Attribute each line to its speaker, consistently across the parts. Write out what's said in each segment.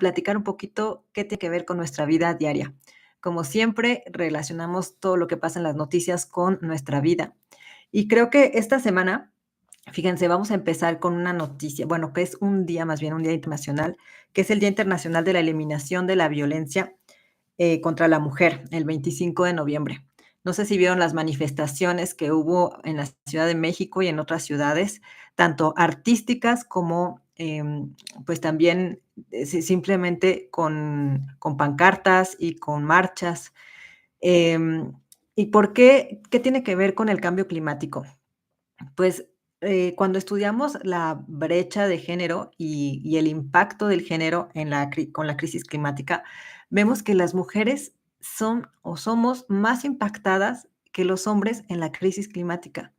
Speaker 1: platicar un poquito qué tiene que ver con nuestra vida diaria. Como siempre, relacionamos todo lo que pasa en las noticias con nuestra vida. Y creo que esta semana, fíjense, vamos a empezar con una noticia, bueno, que es un día, más bien un día internacional, que es el Día Internacional de la Eliminación de la Violencia contra la Mujer, el 25 de noviembre. No sé si vieron las manifestaciones que hubo en la Ciudad de México y en otras ciudades, tanto artísticas como, pues también simplemente con pancartas y con marchas. Em, ¿Y por qué? ¿Qué tiene que ver con el cambio climático? Pues, cuando estudiamos la brecha de género y el impacto del género en la crisis climática, vemos que las mujeres son o somos más impactadas que los hombres en la crisis climática.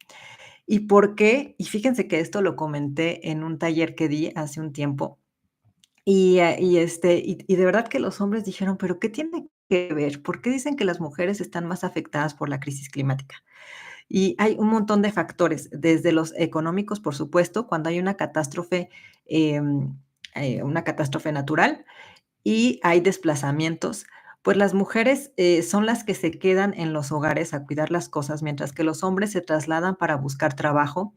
Speaker 1: ¿Y por qué? Y fíjense que esto lo comenté en un taller que di hace un tiempo, y de verdad que los hombres dijeron: "¿Pero qué tiene que ver? ¿Por qué dicen que las mujeres están más afectadas por la crisis climática?". Y hay un montón de factores, desde los económicos, por supuesto, cuando hay em, una catástrofe natural y hay desplazamientos, pues las mujeres, son las que se quedan en los hogares a cuidar las cosas, mientras que los hombres se trasladan para buscar trabajo.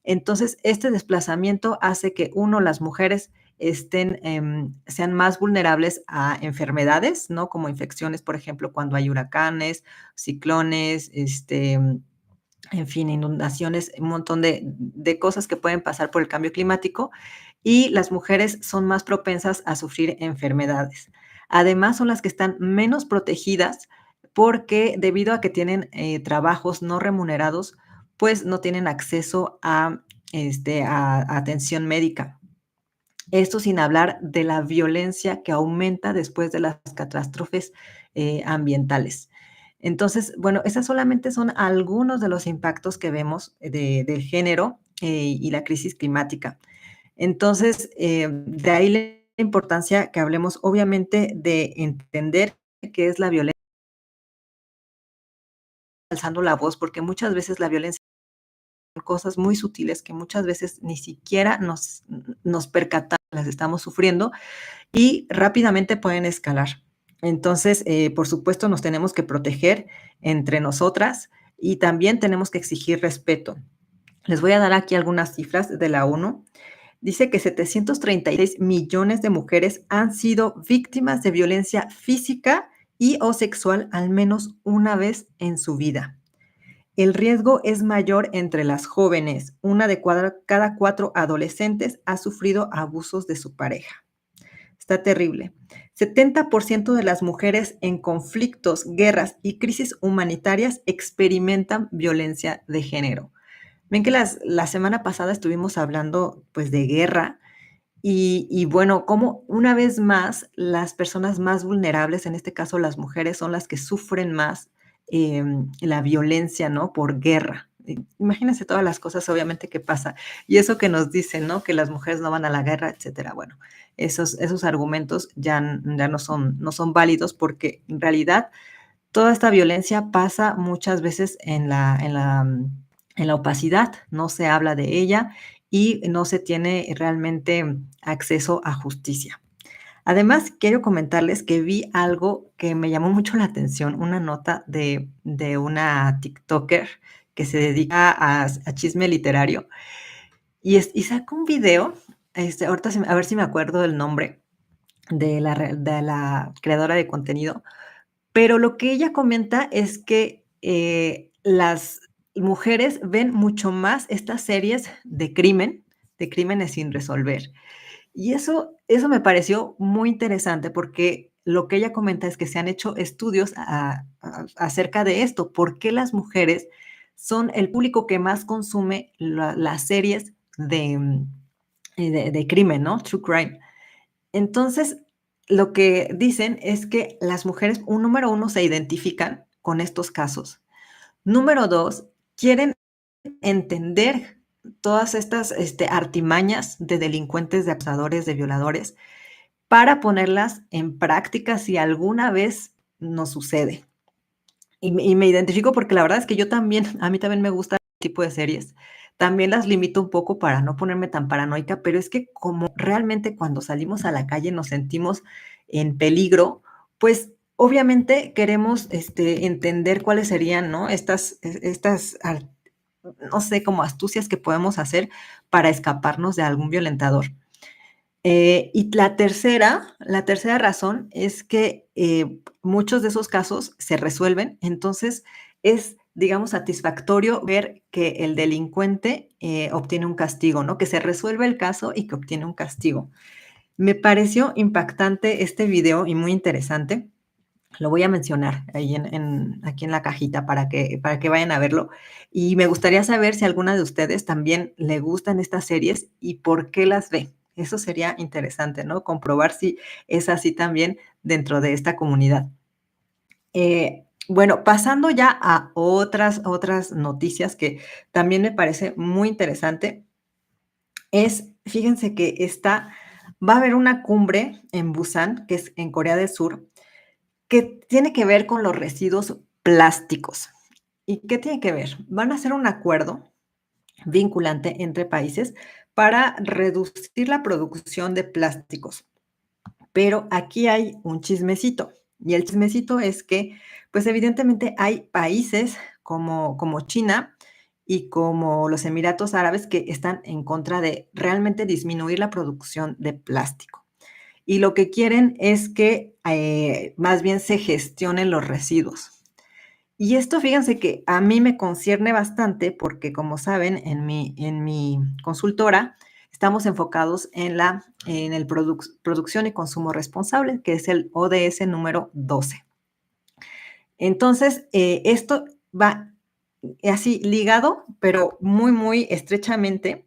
Speaker 1: Entonces, este desplazamiento hace que, uno, las mujeres sean más vulnerables a enfermedades, ¿no? Como infecciones, por ejemplo, cuando hay huracanes, ciclones, en fin, inundaciones, un montón de cosas que pueden pasar por el cambio climático, y las mujeres son más propensas a sufrir enfermedades. Además, son las que están menos protegidas porque debido a que tienen, trabajos no remunerados, pues no tienen acceso a atención médica. Esto sin hablar de la violencia que aumenta después de las catástrofes, ambientales. Entonces, bueno, esas solamente son algunos de los impactos que vemos del género, y la crisis climática. Entonces, de ahí la importancia que hablemos, obviamente, de entender qué es la violencia, alzando la voz, porque muchas veces la violencia son cosas muy sutiles que muchas veces ni siquiera nos percatamos, las estamos sufriendo y rápidamente pueden escalar. Entonces, por supuesto, nos tenemos que proteger entre nosotras y también tenemos que exigir respeto. Les voy a dar aquí algunas cifras de la ONU. Dice que 736 millones de mujeres han sido víctimas de violencia física y o sexual al menos una vez en su vida. El riesgo es mayor entre las jóvenes. Una de cada 4 adolescentes ha sufrido abusos de su pareja. Está terrible. 70% de las mujeres en conflictos, guerras y crisis humanitarias experimentan violencia de género. Ven que la semana pasada estuvimos hablando, pues, de guerra y bueno, como una vez más las personas más vulnerables, en este caso las mujeres, son las que sufren más, la violencia, ¿no?, por guerra. Imagínense todas las cosas, obviamente, que pasa. Y eso que nos dicen, ¿no?, que las mujeres no van a la guerra, etcétera. Bueno, esos argumentos ya no son válidos, porque en realidad toda esta violencia pasa muchas veces en la opacidad, no se habla de ella y no se tiene realmente acceso a justicia. Además, quiero comentarles que vi algo que me llamó mucho la atención, una nota de una tiktoker que se dedica a chisme literario y sacó un video, ahorita a ver si me acuerdo del nombre de la creadora de contenido, pero lo que ella comenta es que, las mujeres ven mucho más estas series de crímenes sin resolver. Y eso me pareció muy interesante, porque lo que ella comenta es que se han hecho estudios acerca de esto, por qué las mujeres son el público que más consume las series de crimen, ¿no? True crime. Entonces, lo que dicen es que las mujeres, número uno, se identifican con estos casos. Número 2, quieren entender todas estas, artimañas de delincuentes, de abusadores, de violadores, para ponerlas en práctica si alguna vez nos sucede. Y me identifico porque la verdad es que yo también, a mí también me gusta tipo de series. También las limito un poco para no ponerme tan paranoica, pero es que como realmente cuando salimos a la calle nos sentimos en peligro, pues obviamente queremos entender cuáles serían, ¿no? No sé, como astucias que podemos hacer para escaparnos de algún violentador. Y la tercera razón es que muchos de esos casos se resuelven, entonces es, digamos, satisfactorio ver que el delincuente obtiene un castigo, ¿no? Que se resuelve el caso y que obtiene un castigo. Me pareció impactante este video y muy interesante. Lo voy a mencionar ahí aquí en la cajita para que vayan a verlo. Y me gustaría saber si a alguna de ustedes también le gustan estas series y por qué las ve. Eso sería interesante, ¿no? Comprobar si es así también dentro de esta comunidad. Bueno, pasando ya a otras noticias que también me parece muy interesante, fíjense que va a haber una cumbre en Busan, que es en Corea del Sur, que tiene que ver con los residuos plásticos. ¿Y qué tiene que ver? Van a hacer un acuerdo vinculante entre países para reducir la producción de plásticos. Pero aquí hay un chismecito, y el chismecito es que, pues, evidentemente hay países como China y como los Emiratos Árabes que están en contra de realmente disminuir la producción de plástico. Y lo que quieren es que, más bien se gestionen los residuos. Y esto, fíjense que a mí me concierne bastante porque, como saben, en mi consultora estamos enfocados en el producción y consumo responsable, que es el ODS número 12. Entonces, esto va así ligado, pero muy, muy estrechamente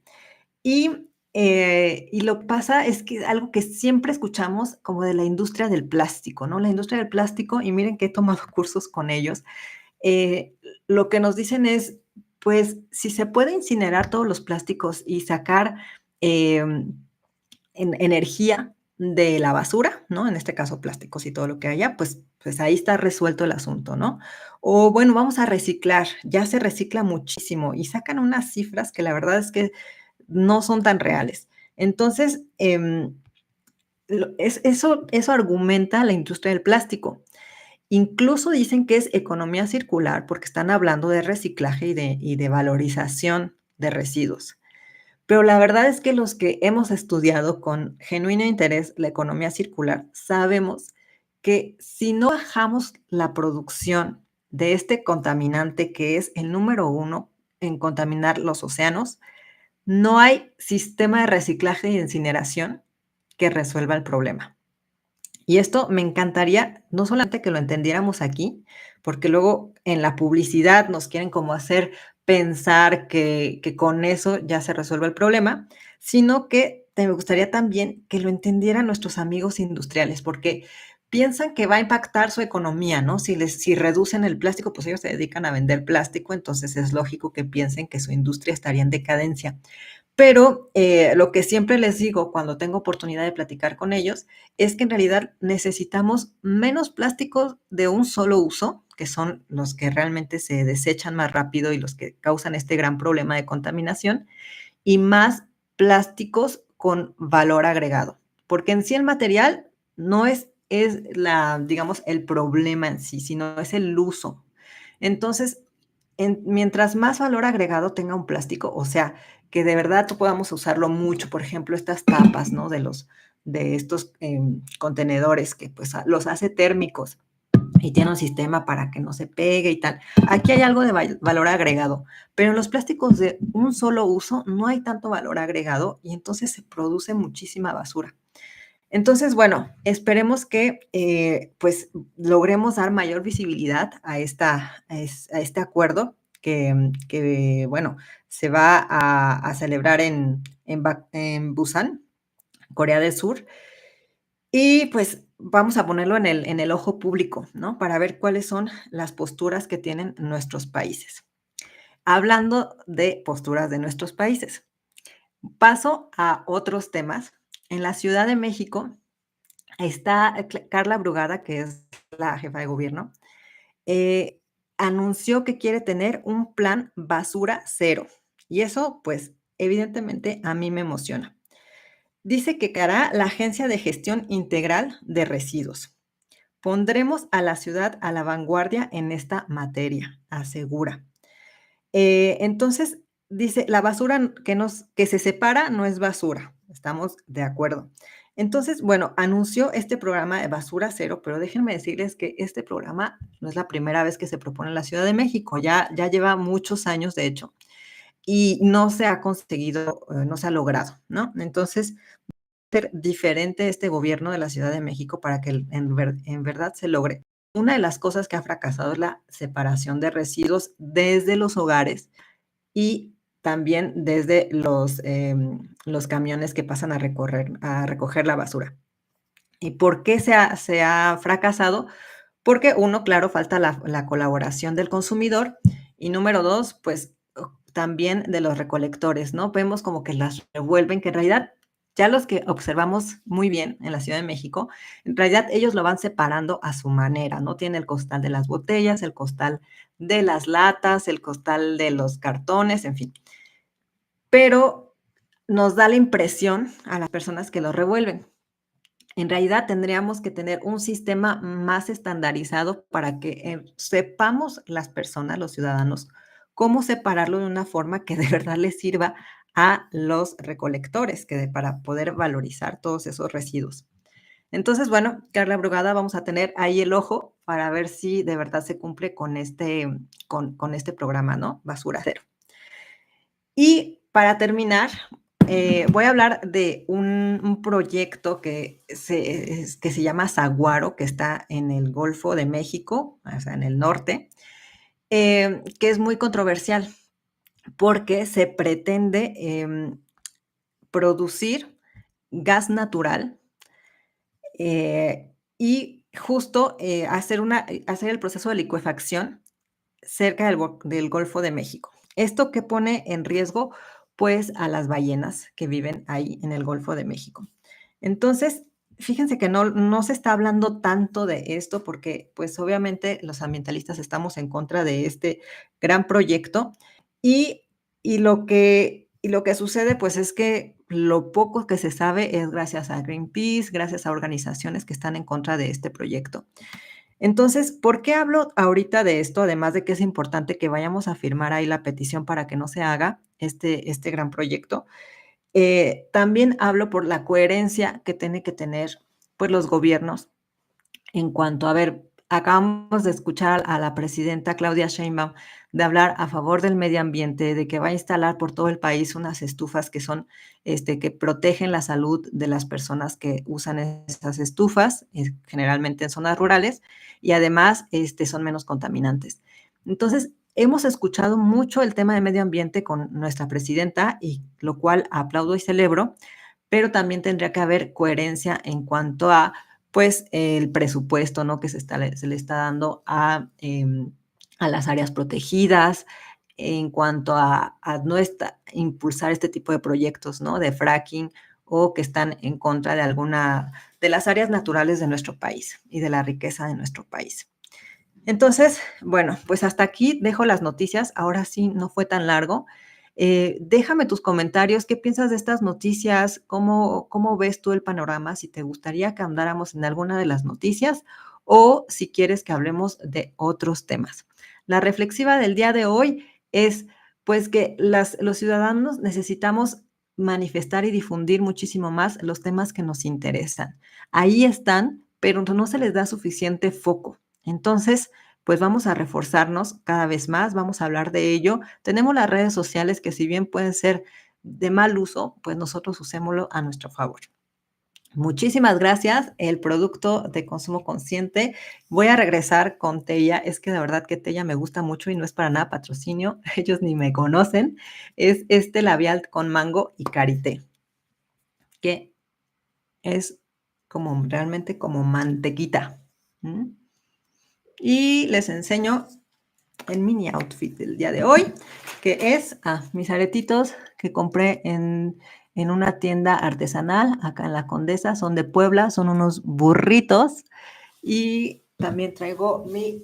Speaker 1: y lo que pasa es que algo que siempre escuchamos como de la industria del plástico, ¿no? La industria del plástico, y miren que he tomado cursos con ellos, eh, lo que nos dicen es, pues, si se puede incinerar todos los plásticos y sacar energía de la basura, ¿no? En este caso, plásticos y todo lo que haya, pues ahí está resuelto el asunto, ¿no? O bueno, vamos a reciclar, ya se recicla muchísimo y sacan unas cifras que la verdad es que no son tan reales. Entonces, eso argumenta la industria del plástico. Incluso dicen que es economía circular porque están hablando de reciclaje y de valorización de residuos. Pero la verdad es que los que hemos estudiado con genuino interés la economía circular, sabemos que si no bajamos la producción de este contaminante que es el número uno en contaminar los océanos, no hay sistema de reciclaje y de incineración que resuelva el problema. Y esto me encantaría, no solamente que lo entendiéramos aquí, porque luego en la publicidad nos quieren como hacer pensar que con eso ya se resuelve el problema, sino que me gustaría también que lo entendieran nuestros amigos industriales, porque piensan que va a impactar su economía, ¿no? Si reducen el plástico, pues ellos se dedican a vender plástico, entonces es lógico que piensen que su industria estaría en decadencia. Pero, lo que siempre les digo cuando tengo oportunidad de platicar con ellos, es que en realidad necesitamos menos plásticos de un solo uso, que son los que realmente se desechan más rápido y los que causan este gran problema de contaminación, y más plásticos con valor agregado. Porque en sí el material no es digamos, el problema en sí, sino es el uso. Entonces, mientras más valor agregado tenga un plástico, o sea, que de verdad podamos usarlo mucho, por ejemplo, estas tapas, ¿no? De estos contenedores que pues los hace térmicos y tiene un sistema para que no se pegue y tal. Aquí hay algo de valor agregado, pero en los plásticos de un solo uso no hay tanto valor agregado y entonces se produce muchísima basura. Entonces, bueno, esperemos que pues logremos dar mayor visibilidad a este acuerdo que, bueno, se va a celebrar en Busan, Corea del Sur, y pues vamos a ponerlo en el ojo público, ¿no? Para ver cuáles son las posturas que tienen nuestros países. Hablando de posturas de nuestros países, paso a otros temas. En la Ciudad de México está Carla Brugada, que es la jefa de gobierno. anunció que quiere tener un plan basura cero. Y eso, pues, evidentemente a mí me emociona. Dice que creará la Agencia de Gestión Integral de Residuos. Pondremos a la ciudad a la vanguardia en esta materia, asegura. Entonces, dice, la basura que se separa no es basura. Estamos de acuerdo. Entonces, bueno, anunció este programa de Basura Cero, pero déjenme decirles que este programa no es la primera vez que se propone en la Ciudad de México, ya lleva muchos años, de hecho, y no se ha conseguido, no se ha logrado, ¿no? Entonces, ser diferente este gobierno de la Ciudad de México para que en verdad se logre. Una de las cosas que ha fracasado es la separación de residuos desde los hogares y también desde los camiones que pasan a recoger la basura. ¿Y por qué se ha fracasado? Porque uno, claro, falta la colaboración del consumidor y número 2, pues, también de los recolectores, ¿no? Vemos como que las revuelven, que en realidad ya los que observamos muy bien en la Ciudad de México, en realidad ellos lo van separando a su manera, ¿no? Tiene el costal de las botellas, el costal de las latas, el costal de los cartones, en fin. Pero nos da la impresión a las personas que lo revuelven. En realidad tendríamos que tener un sistema más estandarizado para que sepamos las personas, los ciudadanos, cómo separarlo de una forma que de verdad les sirva a los recolectores, para poder valorizar todos esos residuos. Entonces, bueno, Carla Brugada, vamos a tener ahí el ojo para ver si de verdad se cumple con este programa, ¿no? Basura cero. Y para terminar, voy a hablar de un proyecto que se llama Saguaro, que está en el Golfo de México, o sea, en el norte, que es muy controversial porque se pretende producir gas natural y justo hacer el proceso de licuefacción cerca del Golfo de México. ¿Esto qué pone en riesgo? Pues a las ballenas que viven ahí en el Golfo de México. Entonces, fíjense que no se está hablando tanto de esto porque, pues, obviamente los ambientalistas estamos en contra de este gran proyecto y lo que sucede, pues, es que lo poco que se sabe es gracias a Greenpeace, gracias a organizaciones que están en contra de este proyecto. Entonces, ¿por qué hablo ahorita de esto? Además de que es importante que vayamos a firmar ahí la petición para que no se haga este gran proyecto. También hablo por la coherencia que tiene que tener, pues, los gobiernos en cuanto a ver, acabamos de escuchar a la presidenta Claudia Sheinbaum de hablar a favor del medio ambiente, de que va a instalar por todo el país unas estufas que son, que protegen la salud de las personas que usan esas estufas, generalmente en zonas rurales, y además, son menos contaminantes. Entonces, hemos escuchado mucho el tema de medio ambiente con nuestra presidenta, y lo cual aplaudo y celebro, pero también tendría que haber coherencia en cuanto a pues, el presupuesto, ¿no?, que se le está dando a las áreas protegidas, en cuanto a no impulsar este tipo de proyectos, ¿no?, de fracking, o que están en contra de alguna de las áreas naturales de nuestro país y de la riqueza de nuestro país. Entonces, bueno, pues hasta aquí dejo las noticias. Ahora sí, no fue tan largo. Déjame tus comentarios. ¿Qué piensas de estas noticias? ¿Cómo ves tú el panorama? Si te gustaría que andáramos en alguna de las noticias o si quieres que hablemos de otros temas. La reflexiva del día de hoy es, pues, que los ciudadanos necesitamos manifestar y difundir muchísimo más los temas que nos interesan. Ahí están, pero no se les da suficiente foco. Entonces, pues vamos a reforzarnos cada vez más, vamos a hablar de ello. Tenemos las redes sociales que si bien pueden ser de mal uso, pues nosotros usémoslo a nuestro favor. Muchísimas gracias. El producto de consumo consciente. Voy a regresar con Tella. Es que de verdad que Tella me gusta mucho y no es para nada patrocinio. Ellos ni me conocen. Es este labial con mango y karité, que es como realmente como mantequita. ¿Mm? Y les enseño el mini outfit del día de hoy, que es mis aretitos que compré en una tienda artesanal acá en La Condesa, son de Puebla, son unos burritos y también traigo mi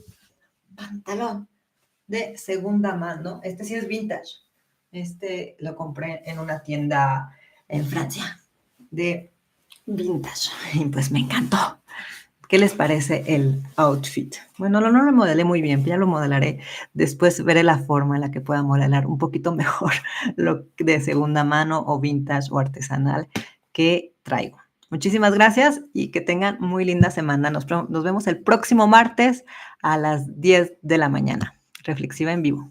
Speaker 1: pantalón de segunda mano. Este sí es vintage. Este lo compré en una tienda en Francia de vintage y pues me encantó. ¿Qué les parece el outfit? Bueno, no lo modelé muy bien, ya lo modelaré. Después veré la forma en la que pueda modelar un poquito mejor lo de segunda mano o vintage o artesanal que traigo. Muchísimas gracias y que tengan muy linda semana. Nos vemos el próximo martes a las 10 de la mañana. Reflexiva en vivo.